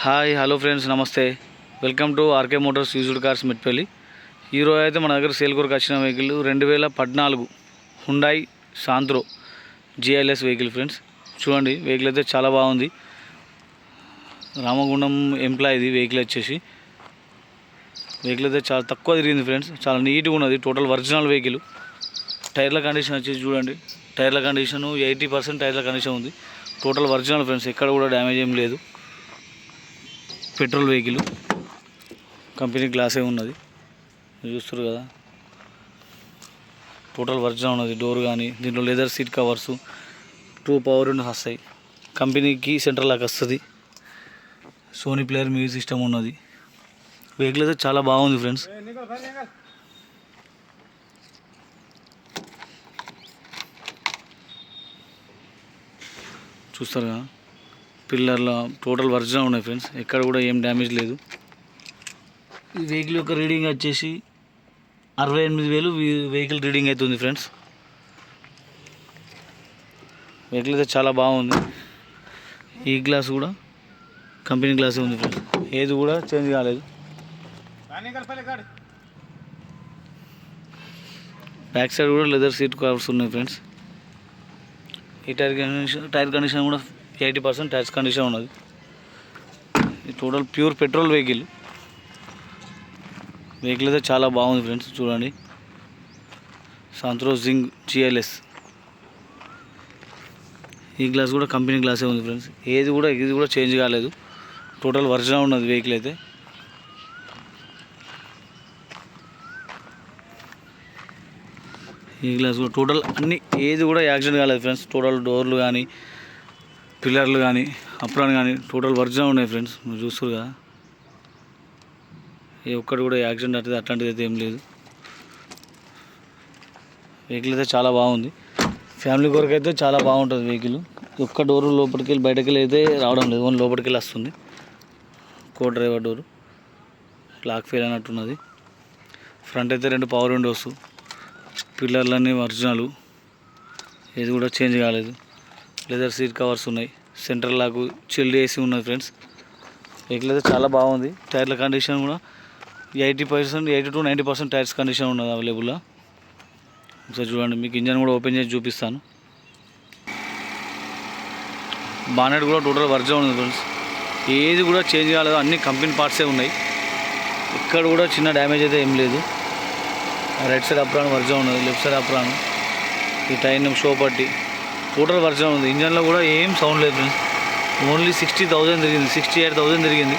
Hi hello friends, నమస్తే. Welcome to R K motors used cars Metpalli. ఈరోజు అయితే మన దగ్గర సేల్ కొరకు వచ్చిన vehicle 2014 Hyundai Santro GLS vehicle friends. చూడండి, వెహికల్ అయితే చాలా బాగుంది. రామగుండం ఎంప్లాయీది వెహికల్ వచ్చేసి. వెహికల్ అయితే చాలా తక్కువ తిరిగింది ఫ్రెండ్స్, చాలా నీట్గా ఉన్నది. Total original vehicle. టైర్ల కండిషన్ వచ్చేసి చూడండి, టైర్ల కండిషను 80% టైర్ల కండిషన్ ఉంది. టోటల్ ఒరిజినల్ ఫ్రెండ్స్, ఎక్కడ కూడా డ్యామేజ్ ఏం లేదు. పెట్రోల్ వెహికల్, కంపెనీ గ్లాసే ఉన్నది, చూస్తారు కదా. టోటల్ ఒరిజినల్ ఉన్నది. డోర్ కానీ దీంట్లో leather seat covers 2 power Windows వస్తాయి. కంపెనీకి సెంట్రల్ లాక్ వస్తుంది. సోనీ ప్లేయర్ మ్యూజిక్ సిస్టమ్ ఉన్నది. వెహికల్ అయితే చాలా బాగుంది ఫ్రెండ్స్. చూస్తారు కదా, పిల్లర్ల టోటల్ ఒరిజినల్ ఉన్నాయి ఫ్రెండ్స్, ఎక్కడ కూడా ఏం డ్యామేజ్ లేదు. ఈ వెహికల్ యొక్క రీడింగ్ వచ్చేసి 68,000 వెహికల్ రీడింగ్ అవుతుంది ఫ్రెండ్స్. వెహికల్ అయితే చాలా బాగుంది. ఈ గ్లాస్ కూడా కంపెనీ గ్లాసే ఉంది ఫ్రెండ్స్, ఏది కూడా చేంజ్ కాలేదు. బ్యాక్ సైడ్ కూడా లెదర్ సీట్ కవర్స్ ఉన్నాయి ఫ్రెండ్స్. ఈ టైర్ కండిషన్ కూడా 80% టైర్స్ కండిషన్ ఉన్నది. ఇది total pure petrol vehicle. Vehicle అయితే చాలా బాగుంది ఫ్రెండ్స్. చూడండి, శాంత్రో జింగ్ GLS. ఈ గ్లాస్ కూడా కంపెనీ గ్లాసే ఉంది ఫ్రెండ్స్, ఇది కూడా చేంజ్ కాలేదు. టోటల్ ఒరిజినల్ ఉన్నది వెహికల్ అయితే. ఈ గ్లాస్ కూడా టోటల్ అన్ని ఏది కూడా యాక్సిడెంట్ కాలేదు ఫ్రెండ్స్. టోటల్ డోర్లు కానీ పిల్లర్లు కానీ అప్రాన్ కానీ టోటల్ ఒరిజినల్ ఉన్నాయి ఫ్రెండ్స్, మీరు చూస్తారు కదా. ఏ ఒక్కటి కూడా యాక్సిడెంట్ అట్లాంటిది అయితే ఏం లేదు. వెహికల్ అయితే చాలా బాగుంది. ఫ్యామిలీ కొరకు అయితే చాలా బాగుంటుంది వెహికల్. ఒక్క డోరు లోపలికి వెళ్ళి బయటకి వెళ్ళి అయితే రావడం లేదు, ఓన్లీ లోపలికి వెళ్ళి వస్తుంది. Co driver door, lock fail అన్నట్టున్నది. ఫ్రంట్ అయితే 2 పవర్ విండోస్, పిల్లర్లన్నీ ఒరిజినల్, ఏది కూడా చేంజ్ కాలేదు. లెదర్ సీట్ కవర్స్ ఉన్నాయి. సెంట్రల్ లాక్, చిల్డ్ AC ఉన్నది ఫ్రెండ్స్. వెహికల్ అయితే చాలా బాగుంది. టైర్ల కండిషన్ కూడా 80 to 90% టైర్స్ కండిషన్ ఉన్నది అవైలబుల్గా. ఒకసారి చూడండి, మీకు ఇంజన్ కూడా ఓపెన్ చేసి చూపిస్తాను. బానెట్ కూడా టోటల్ ఒరిజినల్ ఉంది ఫ్రెండ్స్, ఏది కూడా చేంజ్ కాలేదు. అన్ని కంపెనీ పార్ట్సే ఉన్నాయి, ఇక్కడ కూడా చిన్న డ్యామేజ్ అయితే ఏం లేదు. రైట్ సైడ్ అప్రాన్ ఒరిజినల్ ఉన్నది, లెఫ్ట్ సైడ్ అప్రాన్, ఈ టైర్ షో పట్టి టోటల్ ఒరిజినల్ ఉంది. ఇంజన్లో కూడా ఏం సౌండ్ లేదు ఫ్రెండ్స్. ఓన్లీ 60,000 తిరిగింది, 68,000 తిరిగింది.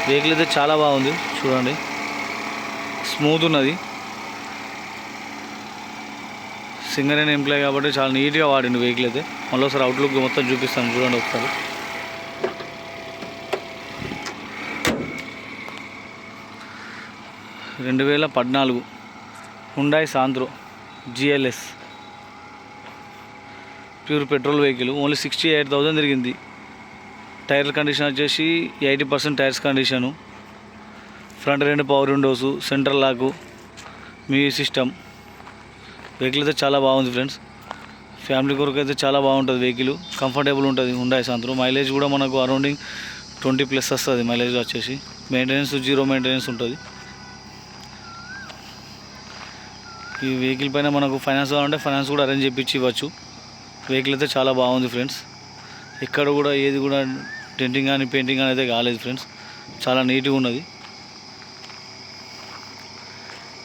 వెహికల్ అయితే చాలా బాగుంది. చూడండి, స్మూత్ ఉన్నది. సింగర్ అయిన ఎంప్లాయ్ కాబట్టి చాలా నీట్గా వాడిండు వెహికల్ అయితే. మళ్ళీ ఒకసారి అవుట్లుక్ మొత్తం చూపిస్తాను, చూడండి ఒకసారి. (2014) Hyundai Santro GLS pure petrol vehicle. Only 68,000 తిరిగింది. టైర్ల కండిషన్ వచ్చేసి 80% tyres condition. Front 2 power windows, central లాకు, మ్యూజిక్ సిస్టమ్. వెహికల్ అయితే చాలా బాగుంది ఫ్రెండ్స్. ఫ్యామిలీ కొరకు అయితే చాలా బాగుంటుంది వెహికల్, కంఫర్టబుల్ ఉంటుంది. హుండాయ్ శాంత్రో మైలేజ్ కూడా మనకు అరౌండింగ్ 20+ వస్తుంది మైలేజ్ వచ్చేసి. మెయింటెనెన్స్ 0 మెయింటెనెన్స్ ఉంటుంది. ఈ వెహికల్ పైన మనకు ఫైనాన్స్ కావాలంటే ఫైనాన్స్ కూడా అరేంజ్ చేయించి ఇవ్వచ్చు. వెహికల్ అయితే చాలా బాగుంది ఫ్రెండ్స్, ఎక్కడ కూడా ఏది కూడా డెంటింగ్ కానీ పెయింటింగ్ కానీ అయితే కాలేదు ఫ్రెండ్స్, చాలా నీట్గా ఉన్నది.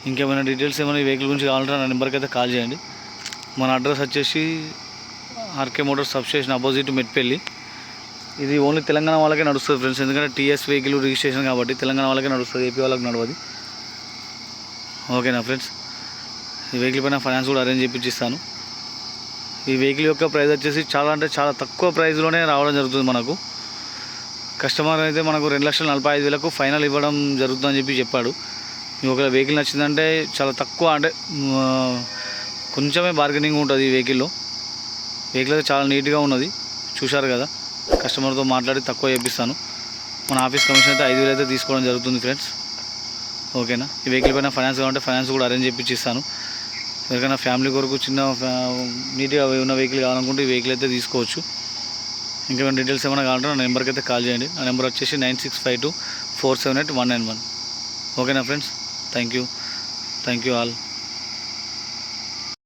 ఇంకేమైనా డీటెయిల్స్ ఏమైనా ఈ వెహికల్ గురించి కావాలంటే నా నెంబర్కి అయితే కాల్ చేయండి. మన అడ్రస్ వచ్చేసి RK Motors substation opposite Metpally. ఇది ఓన్లీ తెలంగాణ వాళ్ళకే నడుస్తుంది ఫ్రెండ్స్, ఎందుకంటే TS వెహికల్ రిజిస్ట్రేషన్ కాబట్టి తెలంగాణ వాళ్ళకే నడుస్తుంది, AP వాళ్ళకి నడవదు. ఓకేనా ఫ్రెండ్స్, ఈ వెహికల్ పైన ఫైనాన్స్ కూడా అరేంజ్ చేయించిస్తాను. ఈ వెహికల్ యొక్క ప్రైస్ వచ్చేసి చాలా తక్కువ ప్రైస్లోనే రావడం జరుగుతుంది మనకు. కస్టమర్ అయితే మనకు 2,45,000 ఫైనల్ ఇవ్వడం జరుగుతుందని చెప్పాడు. మీకు ఒకవేళ వెహికల్ నచ్చిందంటే చాలా తక్కువ, అంటే కొంచెమే బార్గెనింగ్ ఉంటుంది ఈ వెహికల్లో. వెహికల్ అయితే చాలా నీట్గా ఉన్నది, చూశారు కదా. కస్టమర్తో మాట్లాడి తక్కువ చేపిస్తాను. మన ఆఫీస్ కమిషన్ అయితే 5,000 అయితే తీసుకోవడం జరుగుతుంది ఫ్రెండ్స్. ఓకేనా, ఈ వెహికల్ పైన ఫైనాన్స్ కావాలంటే ఫైనాన్స్ కూడా అరేంజ్ చేయించిస్తాను. ఎవరికైనా ఫ్యామిలీ కొరకు చిన్న నీట్గా ఉన్న వెహికల్ కావాలనుకుంటే ఈ వెహికల్ అయితే తీసుకోవచ్చు. ఇంకేమైనా డీటెయిల్స్ ఏమైనా కావాలంటే నా నెంబర్కి అయితే కాల్ చేయండి. నా నెంబర్ వచ్చేసి 9652478191. ఓకేనా ఫ్రెండ్స్, థ్యాంక్ యూ ఆల్.